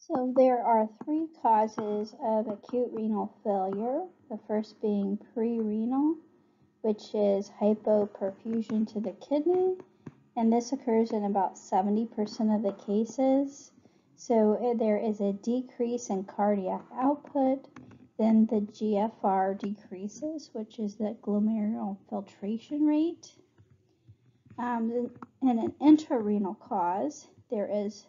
So there are three causes of acute renal failure, the first being pre-renal, which is hypoperfusion to the kidney, and this occurs in about 70% of the cases. So there is a decrease in cardiac output, then the GFR decreases, which is the glomerular filtration rate. In an intrarenal cause, there is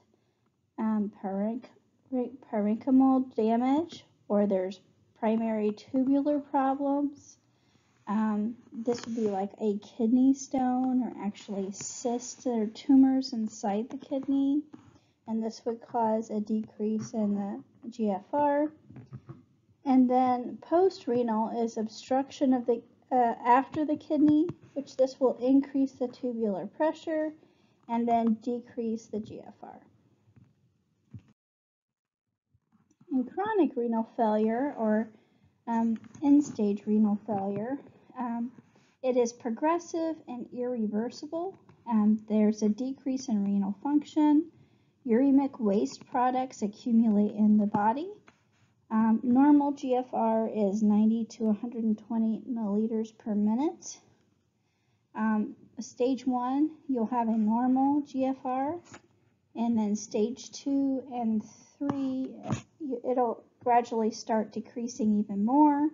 parenchymal damage, or there's primary tubular problems. This would be like a kidney stone, or actually cysts or tumors inside the kidney, and this would cause a decrease in the GFR. And then post-renal is obstruction of the after the kidney, which this will increase the tubular pressure and then decrease the GFR. In chronic renal failure, or end-stage renal failure, it is progressive and irreversible. There's a decrease in renal function. Uremic waste products accumulate in the body. Normal GFR is 90 to 120 milliliters per minute. Stage 1, you'll have a normal GFR, and then stage 2 and 3, it'll gradually start decreasing even more.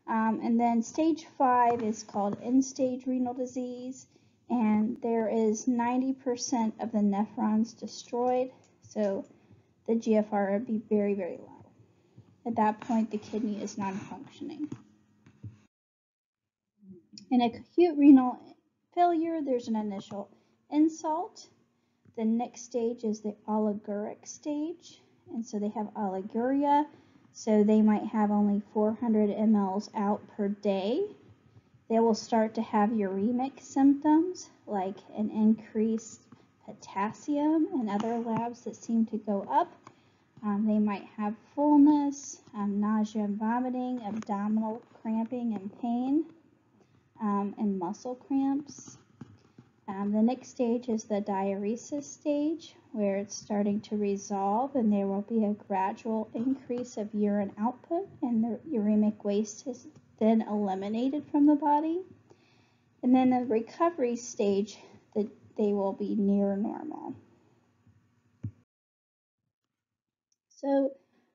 And then stage 5 is called end-stage renal disease, and there is 90% of the nephrons destroyed, so the GFR would be very, very low. At that point, the kidney is non-functioning. In acute renal failure, there's an initial insult. The next stage is the oliguric stage, and so they have oliguria, so they might have only 400 mLs out per day. They will start to have uremic symptoms like an increased potassium and other labs that seem to go up. They might have fullness, nausea and vomiting, abdominal cramping and pain, and muscle cramps. The next stage is the dialysis stage, where it's starting to resolve, and there will be a gradual increase of urine output, and the uremic waste is then eliminated from the body. And then the recovery stage, that they will be near normal. So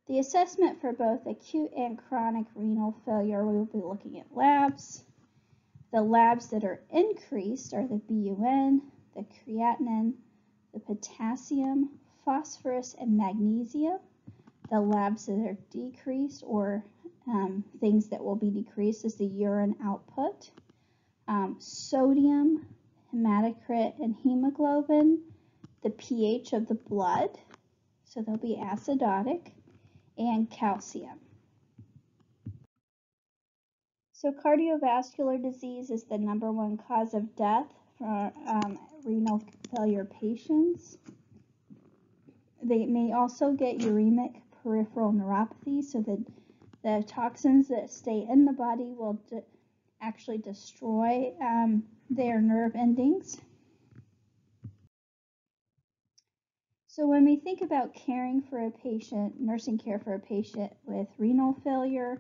the assessment for both acute and chronic renal failure, we will be looking at labs. The labs that are increased are the BUN, the creatinine, the potassium, phosphorus, and magnesium. The labs that are decreased, or things that will be decreased, is the urine output, sodium, hematocrit, and hemoglobin, the pH of the blood, so they'll be acidotic, and calcium. So cardiovascular disease is the #1 cause of death for renal failure patients. They may also get uremic peripheral neuropathy, so that the toxins that stay in the body will actually destroy their nerve endings. So when we think about caring for a patient, nursing care for a patient with renal failure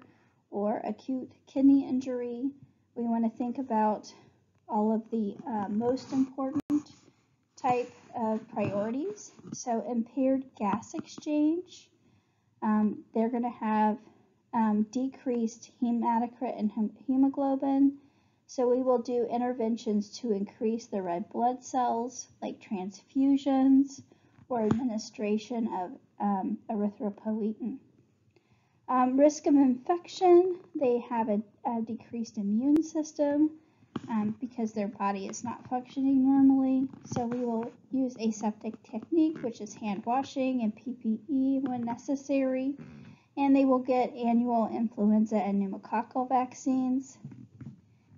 or acute kidney injury, we want to think about all of the most important type of priorities. So impaired gas exchange, they're going to have decreased hematocrit and hemoglobin. So we will do interventions to increase the red blood cells, like transfusions or administration of erythropoietin. Risk of infection, they have a decreased immune system because their body is not functioning normally. So we will use aseptic technique, which is hand washing and PPE when necessary. And they will get annual influenza and pneumococcal vaccines.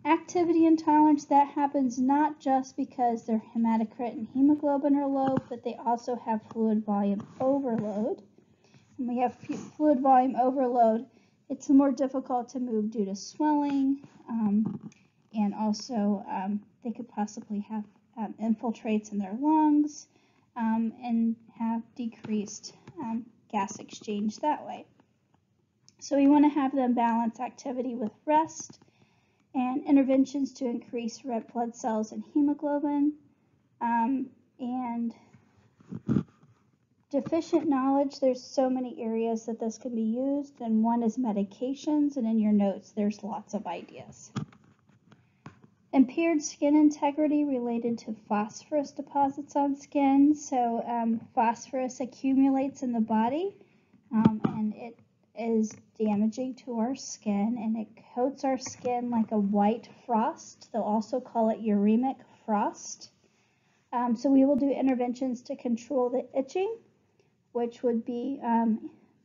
Activity intolerance, that happens not just because their hematocrit and hemoglobin are low, but they also have fluid volume overload. When we have fluid volume overload, it's more difficult to move due to swelling, and also they could possibly have infiltrates in their lungs and have decreased gas exchange that way. So we want to have them balance activity with rest and interventions to increase red blood cells and hemoglobin. And deficient knowledge, there's so many areas that this can be used, and one is medications, and in your notes there's lots of ideas. Impaired skin integrity related to phosphorus deposits on skin. So phosphorus accumulates in the body and it is damaging to our skin, and it coats our skin like a white frost. They'll also call it uremic frost. So we will do interventions to control the itching, which would be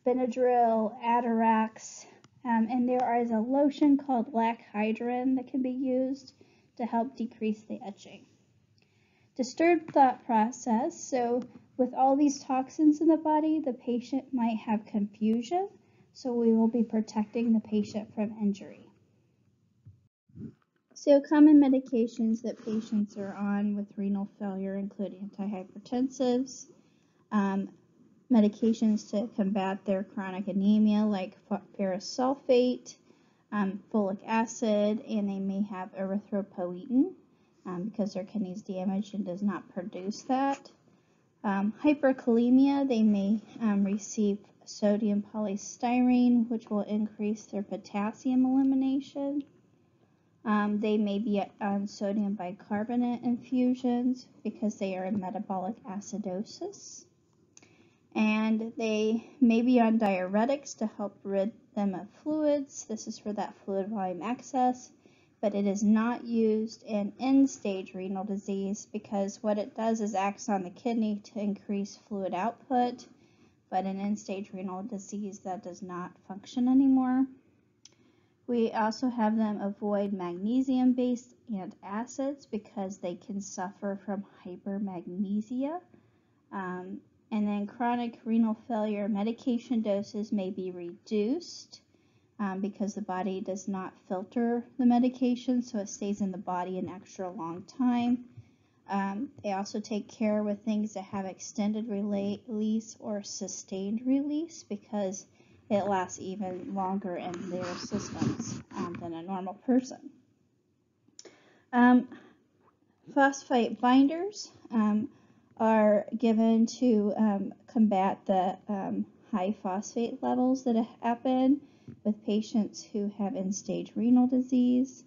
Benadryl, Atarax, and there is a lotion called Lachydrin that can be used to help decrease the itching. Disturbed thought process. So with all these toxins in the body, the patient might have confusion, so we will be protecting the patient from injury. So common medications that patients are on with renal failure include antihypertensives, medications to combat their chronic anemia like ferrous sulfate, folic acid, and they may have erythropoietin because their kidney is damaged and does not produce that. Hyperkalemia, they may receive sodium polystyrene, which will increase their potassium elimination. They may be on sodium bicarbonate infusions because they are in metabolic acidosis. And they may be on diuretics to help rid them of fluids. This is for that fluid volume excess, but it is not used in end-stage renal disease because what it does is acts on the kidney to increase fluid output, but in end-stage renal disease that does not function anymore. We also have them avoid magnesium-based antacids because they can suffer from hypermagnesia. And then chronic renal failure medication doses may be reduced because the body does not filter the medication, so it stays in the body an extra long time. They also take care with things that have extended release or sustained release because it lasts even longer in their systems than a normal person. Phosphate binders are given to combat the high phosphate levels that happen with patients who have end-stage renal disease.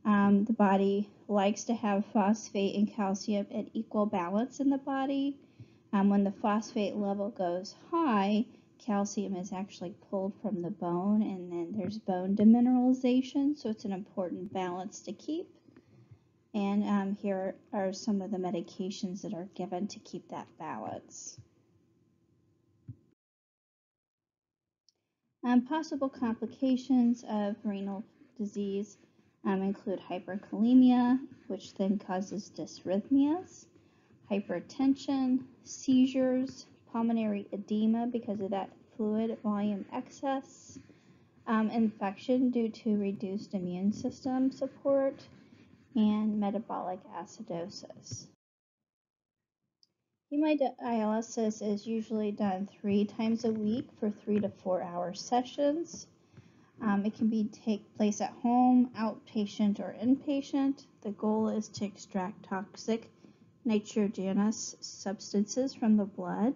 The body likes to have phosphate and calcium at equal balance in the body. When the phosphate level goes high, calcium is actually pulled from the bone, and then there's bone demineralization, so it's an important balance to keep. And here are some of the medications that are given to keep that balance. Possible complications of renal disease include hyperkalemia, which then causes dysrhythmias, hypertension, seizures, pulmonary edema because of that fluid volume excess, infection due to reduced immune system support, and metabolic acidosis. Hemodialysis is usually done 3 times a week for 3 to 4 hour sessions. It can take place at home, outpatient, or inpatient. The goal is to extract toxic nitrogenous substances from the blood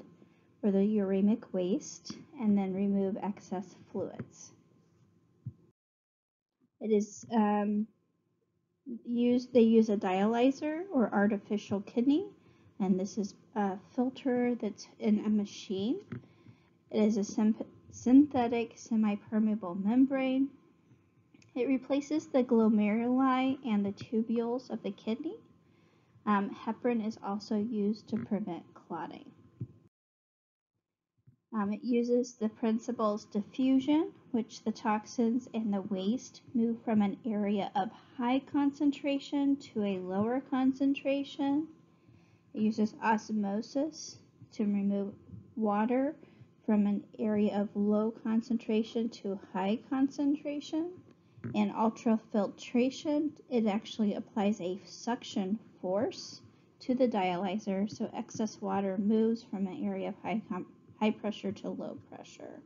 or the uremic waste and then remove excess fluids. It is they use a dialyzer or artificial kidney, and this is a filter that's in a machine. It is a synthetic semi-permeable membrane. It replaces the glomeruli and the tubules of the kidney. Heparin is also used to prevent clotting. It uses the principles diffusion, which the toxins and the waste move from an area of high concentration to a lower concentration. It uses osmosis to remove water from an area of low concentration to high concentration. And ultrafiltration, it actually applies a suction force to the dialyzer, so excess water moves from an area of high high pressure to low pressure.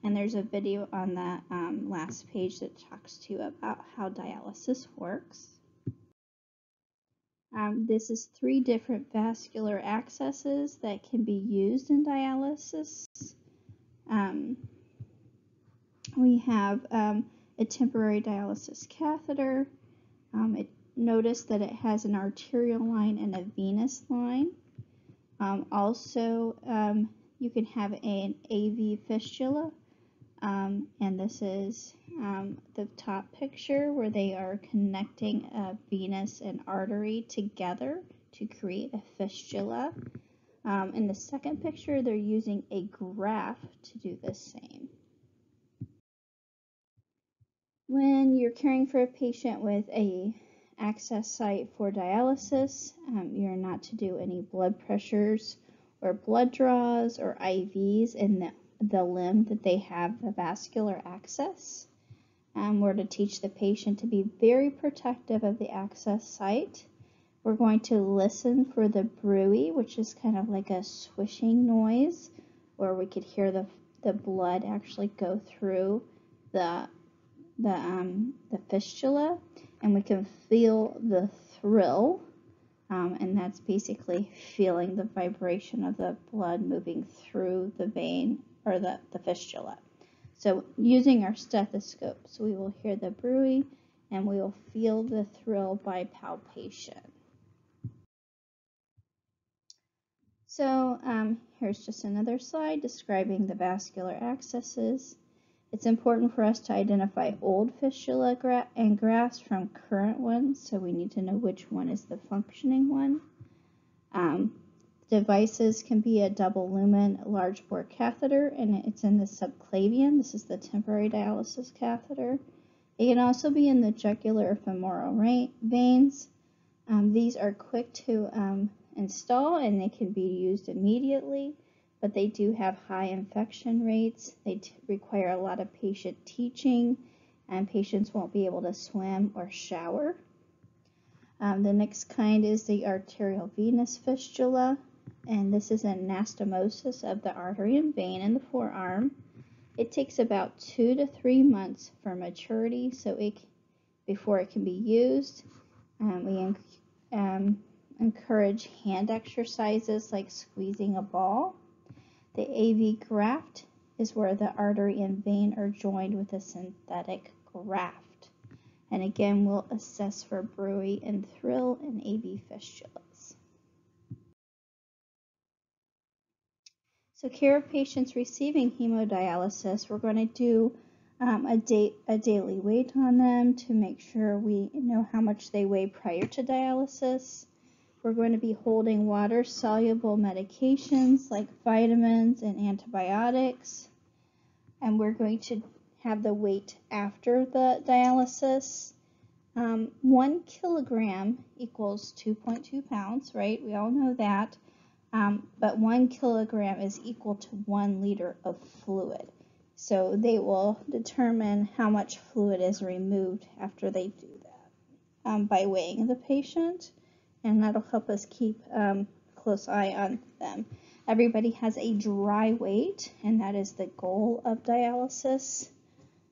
And there's a video on that last page that talks to you about how dialysis works. This is 3 different vascular accesses that can be used in dialysis. We have a temporary dialysis catheter. Notice that it has an arterial line and a venous line. Also, you can have an AV fistula, and this is the top picture where they are connecting a venous and artery together to create a fistula. In the second picture, they're using a graft to do the same. When you're caring for a patient with a access site for dialysis, you're not to do any blood pressures or blood draws or IVs in the limb that they have the vascular access. We're to teach the patient to be very protective of the access site. We're going to listen for the bruit, which is kind of like a swishing noise, where we could hear the blood actually go through the fistula, and we can feel the thrill, and that's basically feeling the vibration of the blood moving through the vein or the fistula. So using our stethoscope, so we will hear the bruit and we will feel the thrill by palpation. So here's just another slide describing the vascular accesses. It's important for us to identify old fistula and grafts from current ones, so we need to know which one is the functioning one. Devices can be a double lumen large bore catheter, and it's in the subclavian. This is the temporary dialysis catheter. It can also be in the jugular or femoral veins. These are quick to install, and they can be used immediately, but they do have high infection rates. They require a lot of patient teaching, and patients won't be able to swim or shower. The next kind is the arterial venous fistula, and this is an anastomosis of the artery and vein in the forearm. It takes about 2 to 3 months for maturity, so before it can be used. We encourage hand exercises like squeezing a ball. The AV graft is where the artery and vein are joined with a synthetic graft. And again, we'll assess for bruit and thrill in AV fistulas. So care of patients receiving hemodialysis, we're going to do a daily weight on them to make sure we know how much they weigh prior to dialysis. We're going to be holding water-soluble medications like vitamins and antibiotics. And we're going to have the weight after the dialysis. 1 kilogram equals 2.2 pounds, right? We all know that. But 1 kilogram is equal to 1 liter of fluid. So they will determine how much fluid is removed after they do that by weighing the patient. And that'll help us keep close eye on them. Everybody has a dry weight, and that is the goal of dialysis.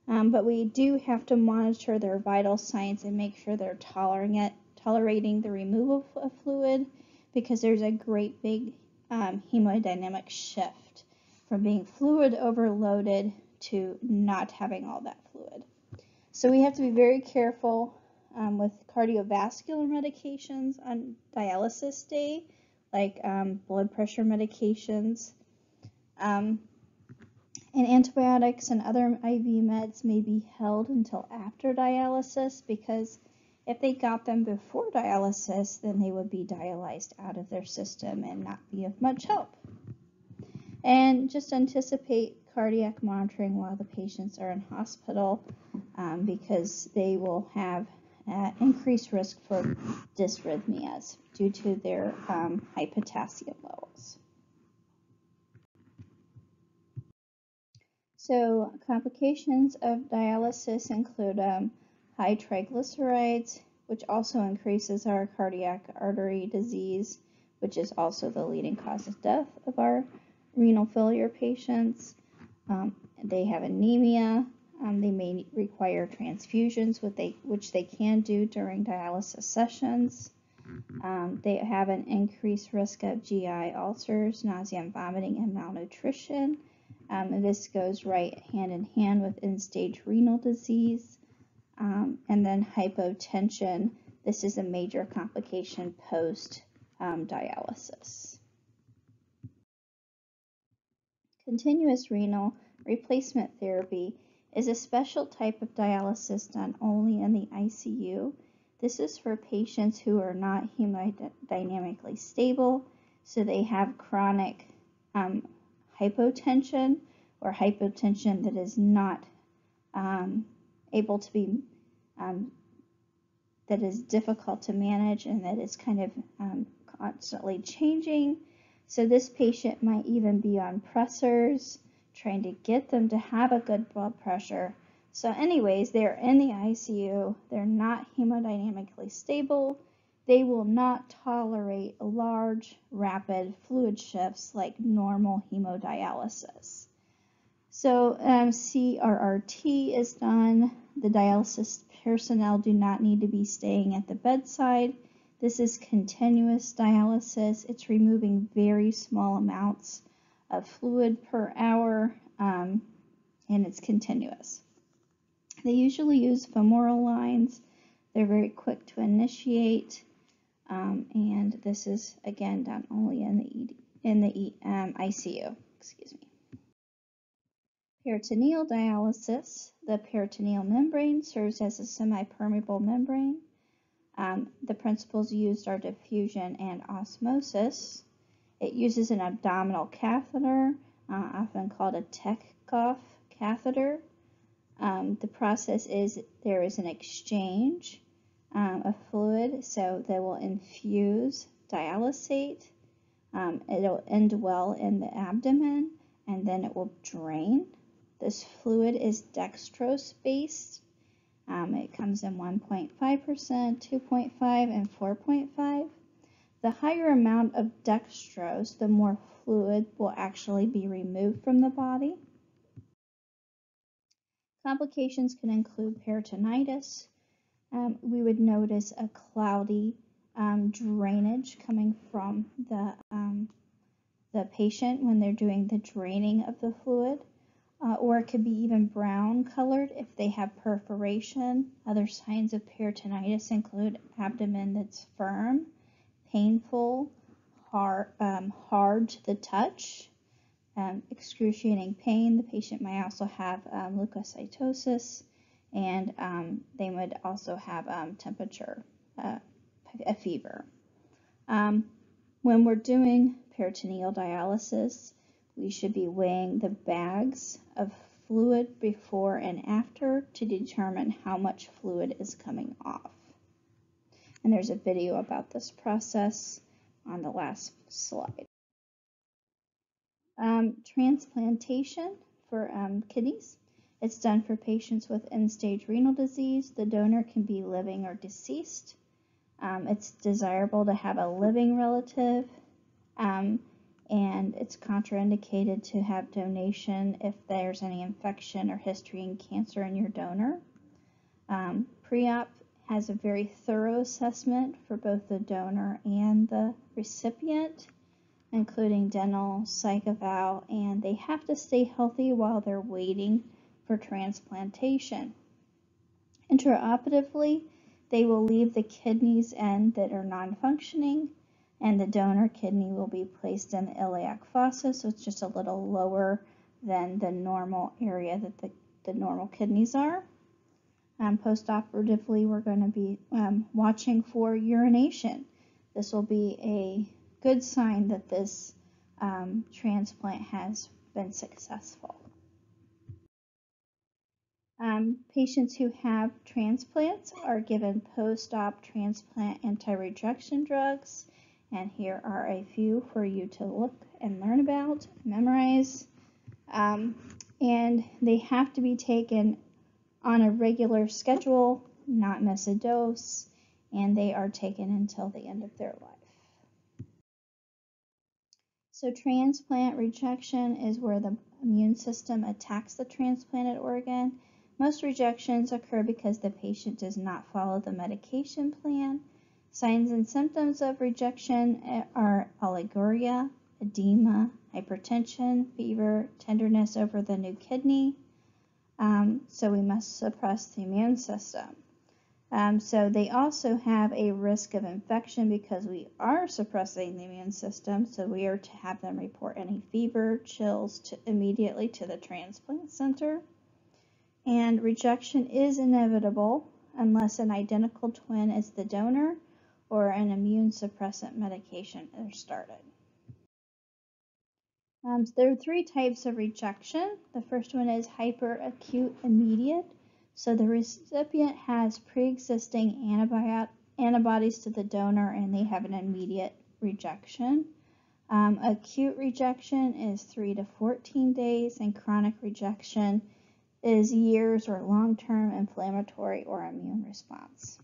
But we do have to monitor their vital signs and make sure they're tolerating the removal of fluid, because there's a great big hemodynamic shift from being fluid overloaded to not having all that fluid. So we have to be very careful with cardiovascular medications on dialysis day, like blood pressure medications. And antibiotics and other IV meds may be held until after dialysis, because if they got them before dialysis, then they would be dialyzed out of their system and not be of much help. And just anticipate cardiac monitoring while the patients are in hospital, because they will have increased risk for dysrhythmias due to their high potassium levels. So complications of dialysis include high triglycerides, which also increases our cardiac artery disease, which is also the leading cause of death of our renal failure patients. They have anemia. They may require transfusions, which they can do during dialysis sessions. They have an increased risk of GI ulcers, nausea and vomiting, and malnutrition. And this goes right hand in hand with end-stage renal disease. And then hypotension. This is a major complication post-dialysis. Continuous renal replacement therapy is a special type of dialysis done only in the ICU. This is for patients who are not hemodynamically stable, so they have chronic hypotension or hypotension that is not able to be, that is difficult to manage and that is kind of constantly changing. So this patient might even be on pressors, trying to get them to have a good blood pressure. So anyways, they're in the ICU, they're not hemodynamically stable, they will not tolerate large, rapid fluid shifts like normal hemodialysis. So CRRT is done. The dialysis personnel do not need to be staying at the bedside. This is continuous dialysis. It's removing very small amounts of fluid per hour, and it's continuous. They usually use femoral lines. They're very quick to initiate, and this is again done only in the ICU. Excuse me. Peritoneal dialysis. The peritoneal membrane serves as a semi-permeable membrane. The principles used are diffusion and osmosis. It uses an abdominal catheter, often called a Teckhoff catheter. The process is there is an exchange of fluid, so they will infuse dialysate. It'll indwell in the abdomen, and then it will drain. This fluid is dextrose based. It comes in 1.5%, 2.5, and 4.5. The higher amount of dextrose, the more fluid will actually be removed from the body. Complications can include peritonitis. We would notice a cloudy drainage coming from the patient when they're doing the draining of the fluid. Or it could be even brown colored if they have perforation. Other signs of peritonitis include abdomen that's firm, painful, hard to the touch, excruciating pain. The patient might also have leukocytosis, and they would also have temperature, a fever. When we're doing peritoneal dialysis, we should be weighing the bags of fluid before and after to determine how much fluid is coming off. And there's a video about this process on the last slide. Transplantation for kidneys. It's done for patients with end-stage renal disease. The donor can be living or deceased. It's desirable to have a living relative. And it's contraindicated to have donation if there's any infection or history in cancer in your donor. Pre-op has a very thorough assessment for both the donor and the recipient, including dental, psych eval, and they have to stay healthy while they're waiting for transplantation. Intraoperatively, they will leave the kidneys in that are non-functioning, and the donor kidney will be placed in the iliac fossa, so it's just a little lower than the normal area that the normal kidneys are. Postoperatively, we're going to be watching for urination. This will be a good sign that this transplant has been successful. Patients who have transplants are given post-op transplant anti-rejection drugs. And here are a few for you to look and learn about, memorize. And they have to be taken on a regular schedule, not miss a dose, and they are taken until the end of their life. So transplant rejection is where the immune system attacks the transplanted organ. Most rejections occur because the patient does not follow the medication plan. Signs and symptoms of rejection are oliguria, edema, hypertension, fever, tenderness over the new kidney. So we must suppress the immune system. So they also have a risk of infection because we are suppressing the immune system, so we are to have them report any fever, chills immediately to the transplant center. And rejection is inevitable unless an identical twin is the donor or an immune suppressant medication is started. There are three types of rejection. The first one is hyperacute immediate. So the recipient has pre-existing antibodies to the donor and they have an immediate rejection. Acute rejection is 3 to 14 days and chronic rejection is years or long-term inflammatory or immune response.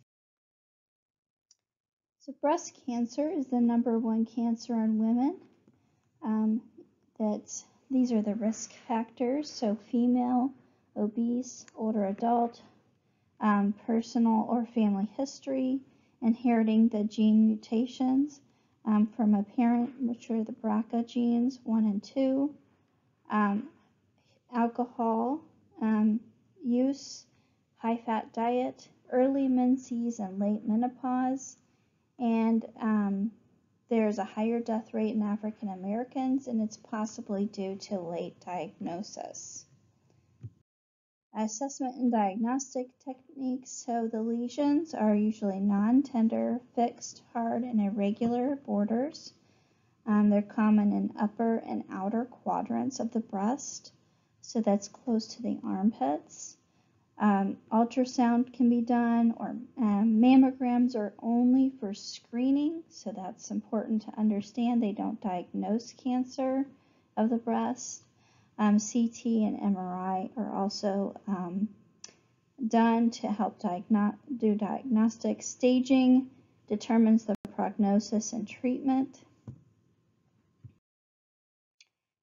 So breast cancer is the #1 cancer in women. These are the risk factors. So female, obese, older adult, personal or family history, inheriting the gene mutations from a parent, which are the BRCA genes 1 and 2, alcohol use, high-fat diet, early menses and late menopause, and there's a higher death rate in African Americans, and it's possibly due to late diagnosis. Assessment and diagnostic techniques. So the lesions are usually non-tender, fixed, hard, and irregular borders. They're common in upper and outer quadrants of the breast, so that's close to the armpits. Ultrasound can be done, or mammograms are only for screening, so that's important to understand. They don't diagnose cancer of the breast. CT and MRI are also done to help do diagnostic. Staging determines the prognosis and treatment.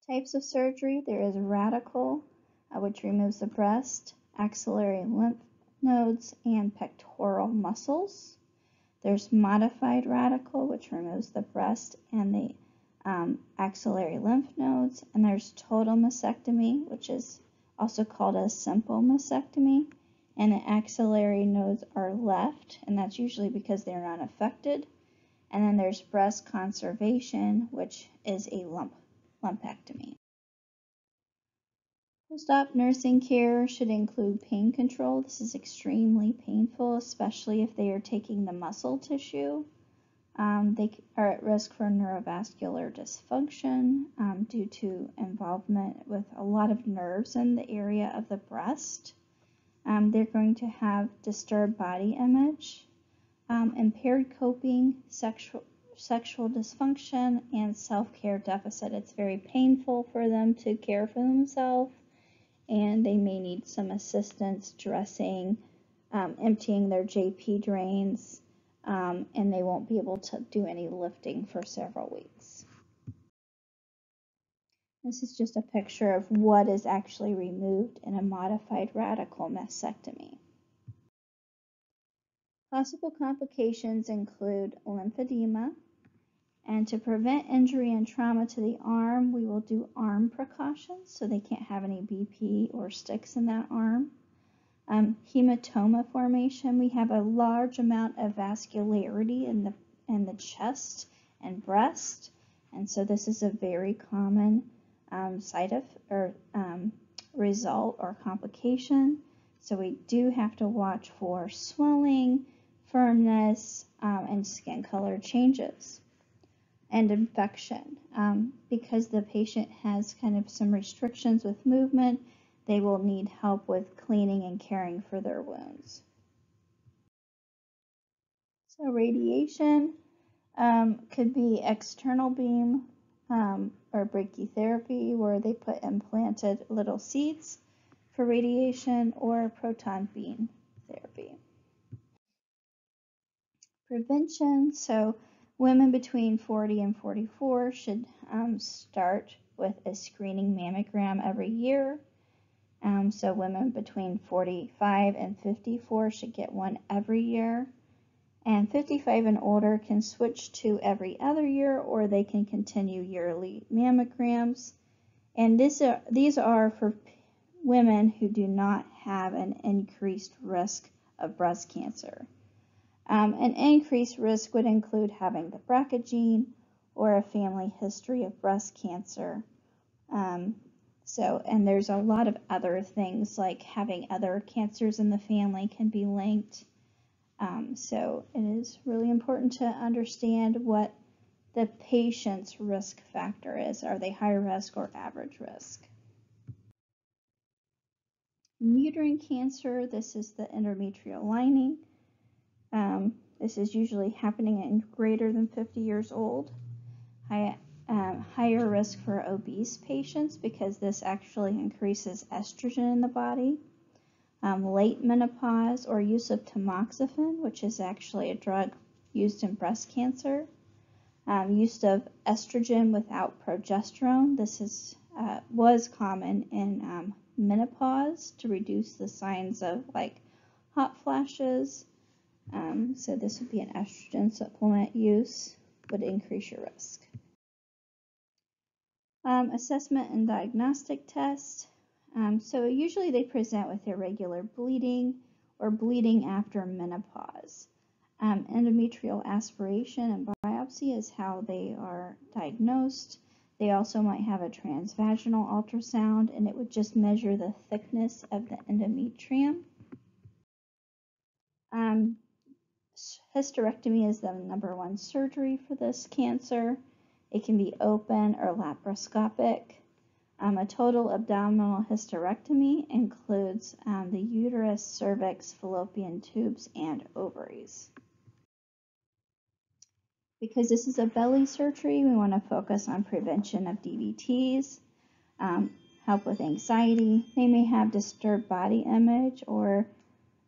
Types of surgery. There is radical, which removes the breast, axillary lymph nodes, and pectoral muscles. There's modified radical, which removes the breast and the axillary lymph nodes. And there's total mastectomy, which is also called a simple mastectomy. And the axillary nodes are left, and that's usually because they're not affected. And then there's breast conservation, which is a lumpectomy. Post-op nursing care should include pain control. This is extremely painful, especially if they are taking the muscle tissue. They are at risk for neurovascular dysfunction due to involvement with a lot of nerves in the area of the breast. They're going to have disturbed body image, impaired coping, sexual dysfunction, and self-care deficit. It's very painful for them to care for themselves, and they may need some assistance dressing, emptying their JP drains, and they won't be able to do any lifting for several weeks. This is just a picture of what is actually removed in a modified radical mastectomy. Possible complications include lymphedema, and to prevent injury and trauma to the arm, we will do arm precautions so they can't have any BP or sticks in that arm. Hematoma formation, we have a large amount of vascularity in the chest and breast, and so this is a very common result or complication. So we do have to watch for swelling, firmness, and skin color changes. And infection. Because the patient has kind of some restrictions with movement, they will need help with cleaning and caring for their wounds. So radiation could be external beam or brachytherapy, where they put implanted little seeds for radiation, or proton beam therapy. Prevention, so Women between 40 and 44 should start with a screening mammogram every year. So women between 45 and 54 should get one every year. And 55 and older can switch to every other year, or they can continue yearly mammograms. And these are for women who do not have an increased risk of breast cancer. An increased risk would include having the BRCA gene or a family history of breast cancer. And there's a lot of other things like having other cancers in the family can be linked. So it is really important to understand what the patient's risk factor is. Are they high risk or average risk? Uterine cancer, this is the endometrial lining. This is usually happening in greater than 50 years old. Higher risk for obese patients because this actually increases estrogen in the body. Late menopause or use of tamoxifen, which is actually a drug used in breast cancer. Use of estrogen without progesterone. This was common in menopause to reduce the signs of like hot flashes. So this would be an estrogen supplement use, would increase your risk. Assessment and diagnostic tests. So usually they present with irregular bleeding or bleeding after menopause. Endometrial aspiration and biopsy is how they are diagnosed. They also might have a transvaginal ultrasound, and it would just measure the thickness of the endometrium. Hysterectomy is the #1 surgery for this cancer. It can be open or laparoscopic. A total abdominal hysterectomy includes the uterus, cervix, fallopian tubes, and ovaries. Because this is a belly surgery, we want to focus on prevention of DVTs, help with anxiety. They may have disturbed body image, or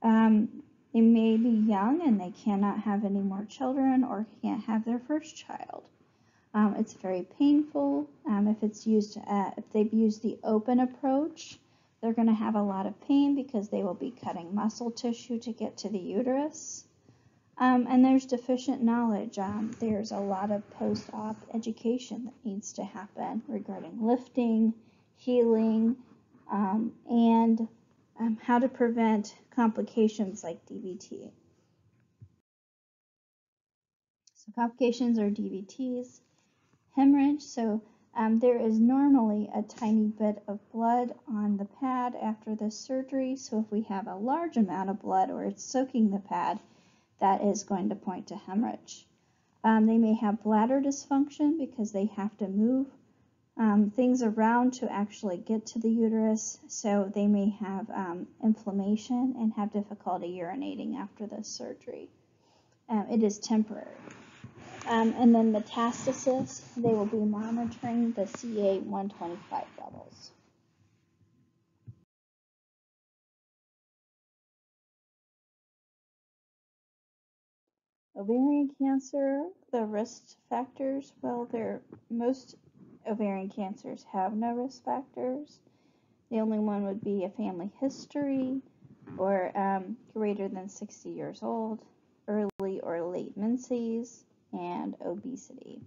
they may be young and they cannot have any more children or can't have their first child. It's very painful. If they've used the open approach, they're going to have a lot of pain because they will be cutting muscle tissue to get to the uterus. And there's deficient knowledge. There's a lot of post-op education that needs to happen regarding lifting, healing, and how to prevent complications like DVT. So complications are DVTs. Hemorrhage, so there is normally a tiny bit of blood on the pad after the surgery, so if we have a large amount of blood or it's soaking the pad, that is going to point to hemorrhage. They may have bladder dysfunction because they have to move things around to actually get to the uterus, so they may have inflammation and have difficulty urinating after the surgery. It is temporary. And then metastasis, they will be monitoring the CA-125 levels. Ovarian cancer, the risk factors, well, most ovarian cancers have no risk factors. The only one would be a family history, or greater than 60 years old, early or late menses, and obesity.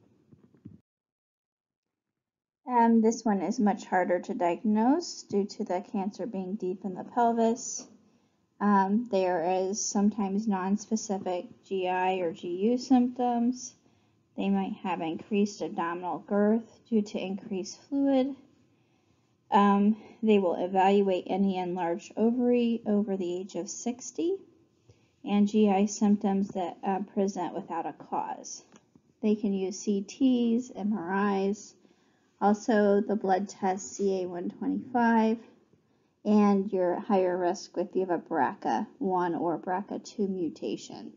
This one is much harder to diagnose due to the cancer being deep in the pelvis. There is sometimes non-specific GI or GU symptoms. They might have increased abdominal girth due to increased fluid. They will evaluate any enlarged ovary over the age of 60, and GI symptoms that present without a cause. They can use CTs, MRIs, also the blood test CA-125, and you're at higher risk if you have a BRCA1 or BRCA2 mutation.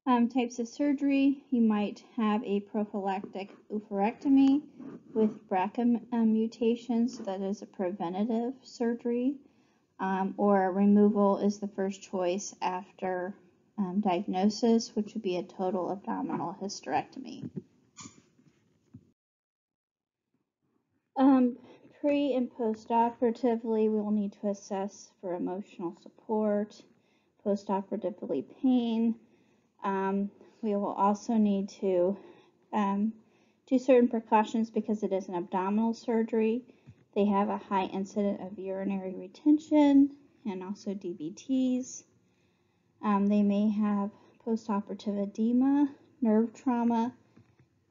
Types of surgery, you might have a prophylactic oophorectomy with BRCA mutations, so that is a preventative surgery, or removal is the first choice after diagnosis, which would be a total abdominal hysterectomy. Pre and post-operatively, we will need to assess for emotional support, post-operatively pain. We will also need to do certain precautions because it is an abdominal surgery. They have a high incidence of urinary retention and also DVTs. They may have post-operative edema, nerve trauma,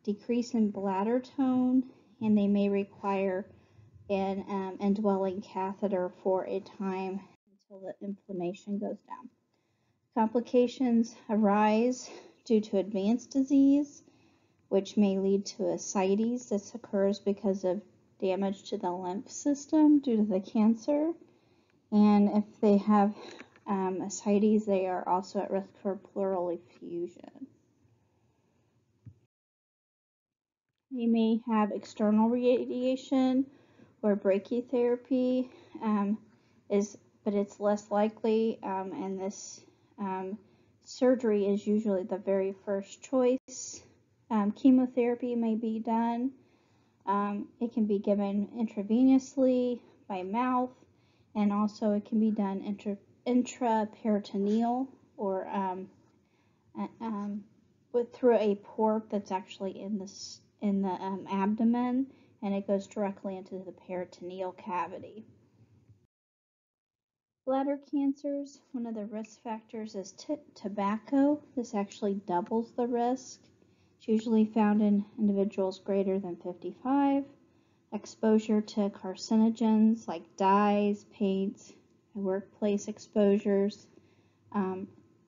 decrease in bladder tone, and they may require an indwelling catheter for a time until the inflammation goes down. Complications arise due to advanced disease, which may lead to ascites. This occurs because of damage to the lymph system due to the cancer. And if they have ascites, they are also at risk for pleural effusion. They may have external radiation or brachytherapy, but it's less likely, and this surgery is usually the very first choice. Chemotherapy may be done. It can be given intravenously by mouth, and also it can be done intraperitoneal or through a port that's actually in the abdomen, and it goes directly into the peritoneal cavity. Bladder cancers, one of the risk factors is tobacco. This actually doubles the risk. It's usually found in individuals greater than 55. Exposure to carcinogens like dyes, paints, workplace exposures.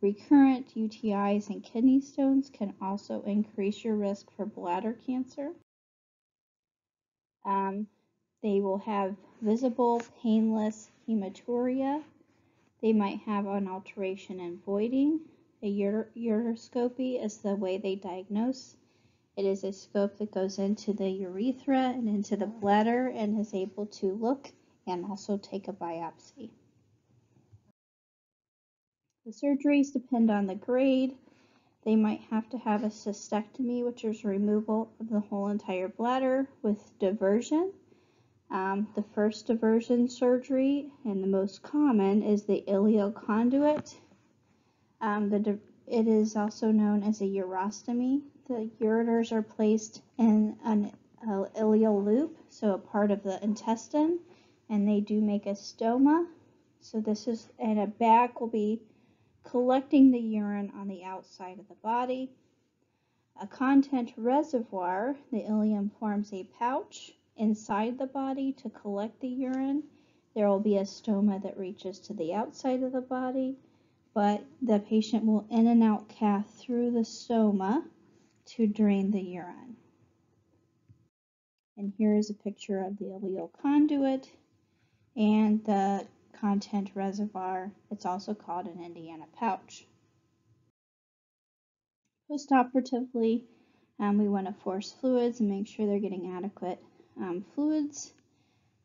Recurrent UTIs and kidney stones can also increase your risk for bladder cancer. They will have visible, painless hematuria. They might have an alteration in voiding. A ureteroscopy is the way they diagnose. It is a scope that goes into the urethra and into the bladder and is able to look and also take a biopsy. The surgeries depend on the grade. They might have to have a cystectomy, which is removal of the whole entire bladder with diversion. The first diversion surgery, and the most common, is the ileoconduit. It is also known as a urostomy. The ureters are placed in an ileal loop, so a part of the intestine, and they do make a stoma. So this is, and a bag will be collecting the urine on the outside of the body. A content reservoir, the ileum forms a pouch inside the body to collect the urine. There will be a stoma that reaches to the outside of the body, but the patient will in and out cath through the stoma to drain the urine. And here is a picture of the ileal conduit and the content reservoir. It's also called an Indiana pouch. Postoperatively, we want to force fluids and make sure they're getting adequate fluids.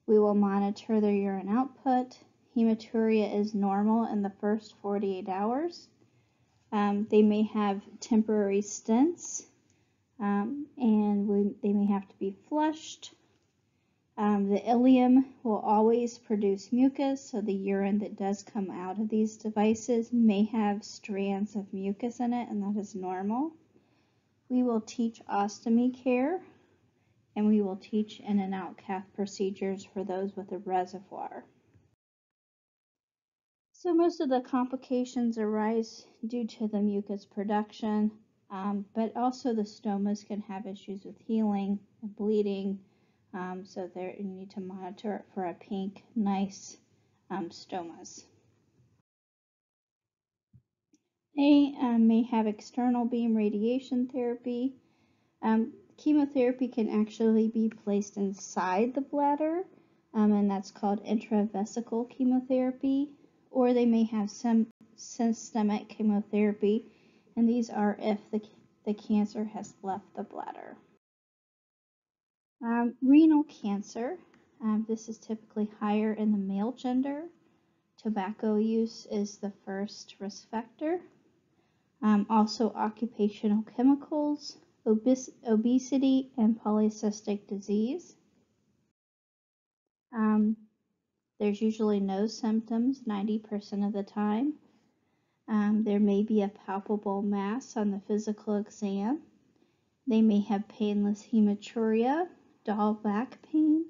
We will monitor their urine output. Hematuria is normal in the first 48 hours. They may have temporary stents, and they may have to be flushed. The ileum will always produce mucus, so the urine that does come out of these devices may have strands of mucus in it, and that is normal. We will teach ostomy care, and we will teach in and out cath procedures for those with a reservoir. So most of the complications arise due to the mucus production, but also the stomas can have issues with healing and bleeding, so there you need to monitor it for a pink, nice stomas. They may have external beam radiation therapy. Chemotherapy can actually be placed inside the bladder, and that's called intravesical chemotherapy, or they may have some systemic chemotherapy, and these are if the cancer has left the bladder. Renal cancer, this is typically higher in the male gender. Tobacco use is the first risk factor. Also occupational chemicals, obesity, and polycystic disease. There's usually no symptoms 90% of the time. There may be a palpable mass on the physical exam. They may have painless hematuria, dull back pain,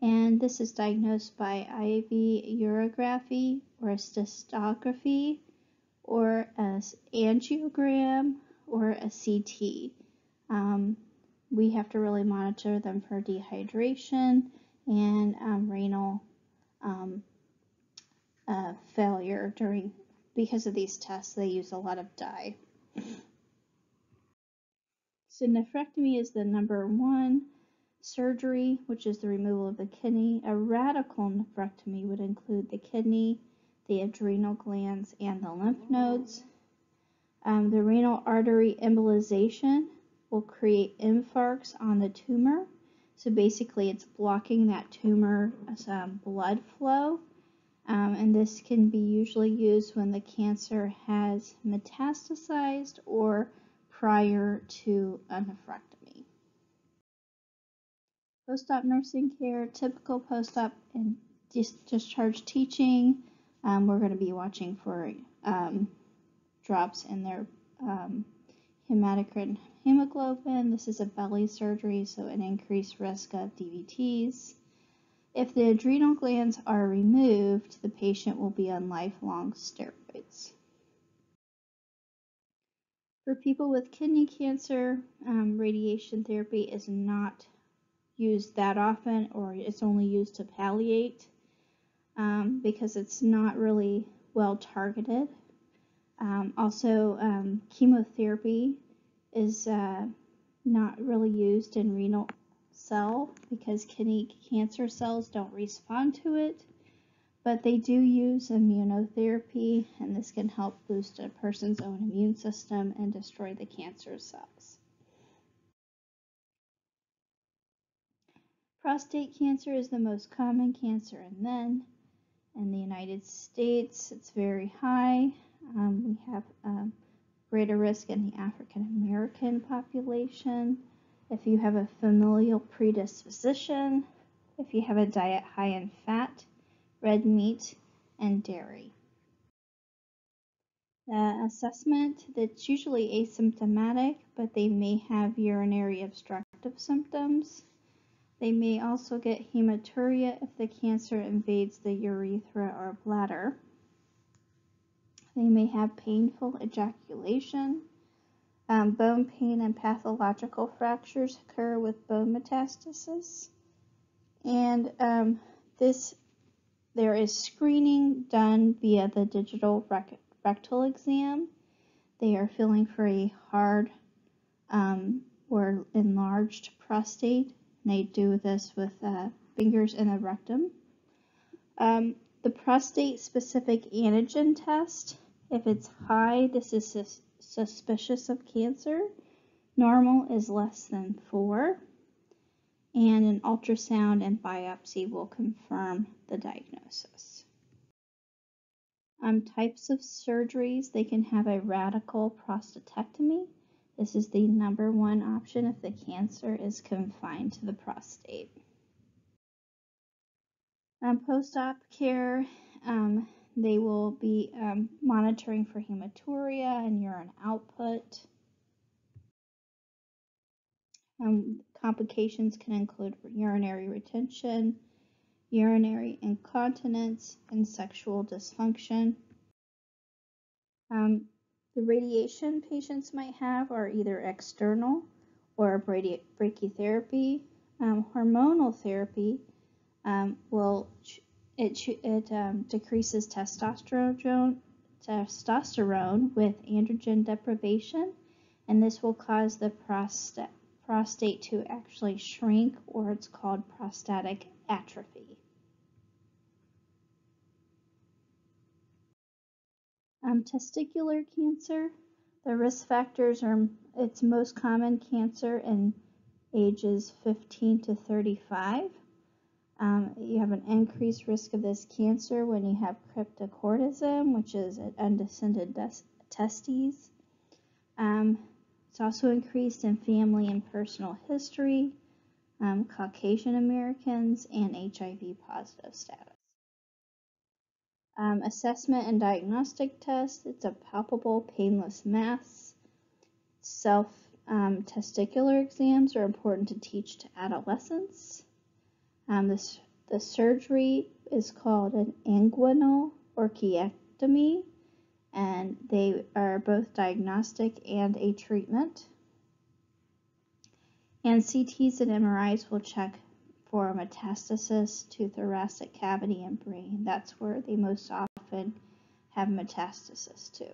and this is diagnosed by IV urography or a cystography or an angiogram or a CT. We have to really monitor them for dehydration and renal failure because of these tests. They use a lot of dye. So nephrectomy is the number one surgery, which is the removal of the kidney. A radical nephrectomy would include the kidney, the adrenal glands, and the lymph nodes. The renal artery embolization will create infarcts on the tumor. So basically it's blocking that tumor's blood flow. And this can be usually used when the cancer has metastasized or prior to a nephrectomy. Post-op nursing care, typical post-op and discharge teaching. We're going to be watching for drops in their hematocrit and hemoglobin. This is a belly surgery, so an increased risk of DVTs. If the adrenal glands are removed, the patient will be on lifelong steroids. For people with kidney cancer, radiation therapy is not used that often, or it's only used to palliate because it's not really well targeted. Also, chemotherapy is not really used in renal cell because kidney cancer cells don't respond to it, but they do use immunotherapy, and this can help boost a person's own immune system and destroy the cancer cells. Prostate cancer is the most common cancer in men. In the United States, it's very high. We have greater risk in the African American population. If you have a familial predisposition, if you have a diet high in fat, red meat, and dairy. The assessment, that's usually asymptomatic, but they may have urinary obstructive symptoms. They may also get hematuria if the cancer invades the urethra or bladder. They may have painful ejaculation. Bone pain and pathological fractures occur with bone metastasis. And there is screening done via the digital rectal exam. They are feeling for a hard or enlarged prostate. And they do this with fingers in the rectum. The prostate-specific antigen test, if it's high, this is suspicious of cancer. Normal is less than 4. And an ultrasound and biopsy will confirm the diagnosis. Types of surgeries, they can have a radical prostatectomy. This is the number one option if the cancer is confined to the prostate. Post-op care, they will be monitoring for hematuria and urine output. Complications can include urinary retention, urinary incontinence, and sexual dysfunction. The radiation patients might have are either external or brachytherapy. Hormonal therapy decreases testosterone with androgen deprivation, and this will cause the prostate to actually shrink, or it's called prostatic atrophy. Testicular cancer, the risk factors are, it's most common cancer in ages 15 to 35. You have an increased risk of this cancer when you have cryptorchidism, which is an undescended testes. It's also increased in family and personal history, Caucasian Americans, and HIV positive status. Assessment and diagnostic test. It's a palpable, painless mass. Testicular exams are important to teach to adolescents. The surgery is called an inguinal orchiectomy, and they are both diagnostic and a treatment. And CTs and MRIs will check for metastasis to thoracic cavity and brain. That's where they most often have metastasis to.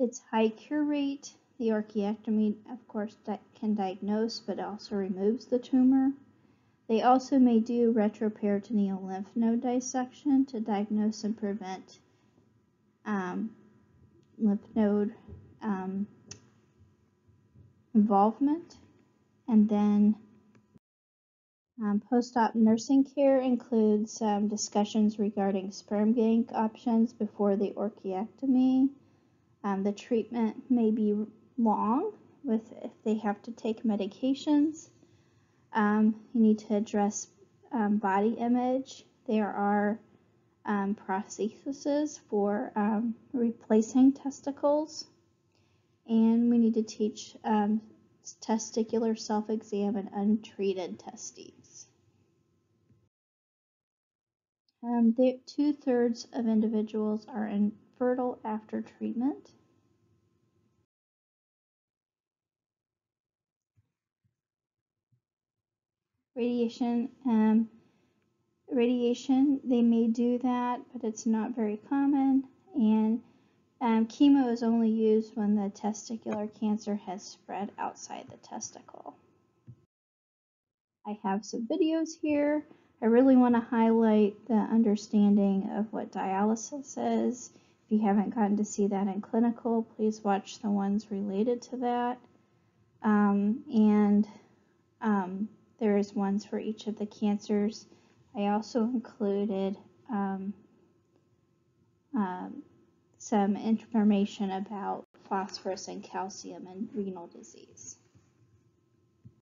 It's high cure rate. The orchiectomy, of course, can diagnose, but also removes the tumor. They also may do retroperitoneal lymph node dissection to diagnose and prevent lymph node involvement. And then post-op nursing care includes discussions regarding sperm bank options before the orchiectomy. The treatment may be long if they have to take medications. You need to address body image. There are prostheses for replacing testicles. And we need to teach testicular self-exam and untreated testes. 2/3 of individuals are infertile after treatment. Radiation, they may do that, but it's not very common. And chemo is only used when the testicular cancer has spread outside the testicle. I have some videos here. I really want to highlight the understanding of what dialysis is. If you haven't gotten to see that in clinical, please watch the ones related to that. There is ones for each of the cancers. I also included some information about phosphorus and calcium in renal disease.